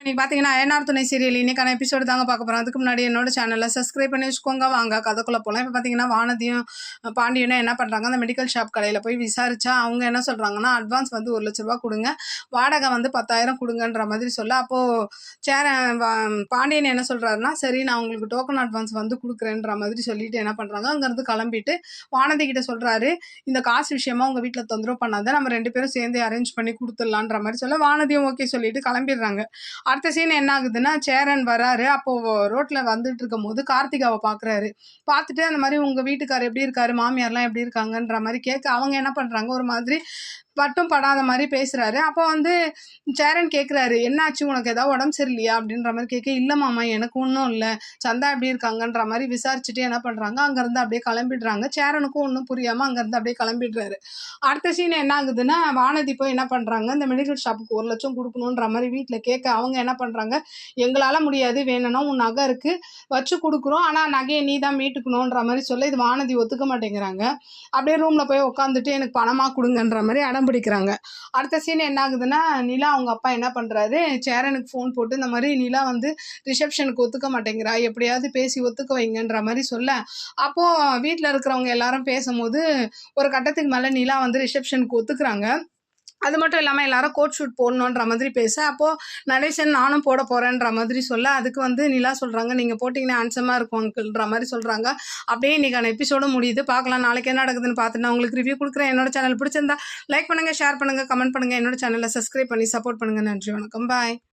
இன்னைக்கு பார்த்தீங்கன்னா அயனார் துணை சீரியல் இன்னைக்கான எபிசோடு தாங்க பார்க்க போகிறோம். அதுக்கு முன்னாடி என்னோட சேனலை சப்ஸ்கிரைப் பண்ணி வச்சுக்கோங்க. வாங்க கதைக்குள்ளே போகலாம். இப்போ பார்த்தீங்கன்னா வானதியும் பாண்டியனும் என்ன பண்ணுறாங்க, அந்த மெடிக்கல் ஷாப் கடையில் போய் விசாரிச்சா அவங்க என்ன சொல்கிறாங்கன்னா, அட்வான்ஸ் வந்து 1,00,000 கொடுங்க, வாடகை வந்து 10,000 கொடுங்கன்ற மாதிரி சொல்ல, அப்போது பாண்டியன் என்ன சொல்கிறாருன்னா, சரி நான் உங்களுக்கு டோக்கன் அட்வான்ஸ் வந்து கொடுக்குறேன்ற மாதிரி சொல்லிட்டு என்ன பண்ணுறாங்க, அங்கேருந்து கிளம்பிட்டு வானதி கிட்ட சொல்கிறாரு, இந்த காசு விஷயமா உங்கள் வீட்டில் தொந்தரவு பண்ணாத, நம்ம 2 பேரும் சேர்ந்து அரேஞ்ச் பண்ணி கொடுத்துடலான்ற மாதிரி சொல்ல, வானதியும் ஓகே சொல்லிட்டு கிளம்பிடுறாங்க. அடுத்த சீன் என்ன ஆகுதுன்னா, சேரன் வராரு. அப்போ ரோட்ல வந்துட்டு இருக்கும் போது கார்த்திகாவை பாக்குறாரு. பார்த்துட்டு அந்த மாதிரி உங்க வீட்டுக்காரர் எப்படி இருக்காரு, மாமியார்லாம் எப்படி இருக்காங்கன்ற மாதிரி கேட்க, அவங்க என்ன பண்றாங்க, ஒரு மாதிரி பட்டும் படாத மாதிரி பேசுறாரு. அப்போ வந்து சேரன் கேட்குறாரு, என்னாச்சு உனக்கு ஏதாவது உடம்பு சரியில்லையா அப்படின்ற மாதிரி கேட்க, இல்லை மாமா எனக்கு ஒன்றும் இல்லை, சந்தா எப்படி இருக்காங்கன்ற மாதிரி விசாரிச்சுட்டு என்ன பண்ணுறாங்க, அங்கேருந்து அப்படியே கிளம்பிடுறாங்க. சேரனுக்கும் ஒன்றும் புரியாமல் அங்கேருந்து அப்படியே கிளம்பிடுறாரு. அடுத்த சீன் என்ன ஆகுதுன்னா, வானதி போய் என்ன பண்ணுறாங்க, இந்த மெடிக்கல் ஷாப்புக்கு 1,00,000 கொடுக்கணுன்ற மாதிரி வீட்டில் கேட்க, அவங்க என்ன பண்ணுறாங்க, எங்களால் முடியாது, வேணும்னா உன் நகை இருக்குது வச்சு கொடுக்குறோம், ஆனால் நகையை நீ தான் மீட்டுக்கணுன்ற மாதிரி சொல்ல, இது வானதி ஒத்துக்க மாட்டேங்கிறாங்க. அப்படியே ரூமில் போய் உட்காந்துட்டு எனக்கு பணமாக கொடுங்கன்ற மாதிரி அடம் பிடிக்கிறாங்க. அடுத்த சீன் என்ன ஆகுதுன்னா, நிலா அவங்க அப்பா என்ன பண்றாரு, சேரனுக்கு ஃபோன் போட்டு இந்த மாதிரி நிலா வந்து ரிசப்ஷனுக்கு ஒத்துக்க மாட்டேங்கிறா, எப்படியாவது பேசி ஒத்துக்க வைங்கன்ற மாதிரி சொல்ல, அப்போ வீட்டில் இருக்கிறவங்க எல்லாரும் பேசும்போது ஒரு கட்டத்துக்கு மேலே நிலா வந்து ரிசப்ஷனுக்கு ஒத்துக்கிறாங்க. அது மட்டும் இல்லாமல் எல்லாரும் கோட் ஷூட் போடணுன்ற மாதிரி பேச, அப்போது நடேசன் நானும் போட போகிறேன்ற மாதிரி சொல்ல, அதுக்கு வந்து நிலா சொல்கிறாங்க, நீங்கள் போட்டிங்கன்னா ஹேண்ட்ஸமாக இருக்கும் அங்கிள்ன்ற மாதிரி சொல்கிறாங்க. அப்படியே இன்றைக்கான எபிசோடு முடியுது. பார்க்கலாம் நாளைக்கு என்ன நடக்குதுன்னு பார்த்துட்டு நான் உங்களுக்கு ரிவ்யூ கொடுக்குறேன். என்னோட சேனல் பிடிச்சிருந்தா லைக் பண்ணுங்கள், ஷேர் பண்ணுங்கள், கமெண்ட் பண்ணுங்கள். என்னோட சேனலை சப்ஸ்கிரைப் பண்ணி சப்போர்ட் பண்ணுங்கள். நன்றி, வணக்கம், பாய்.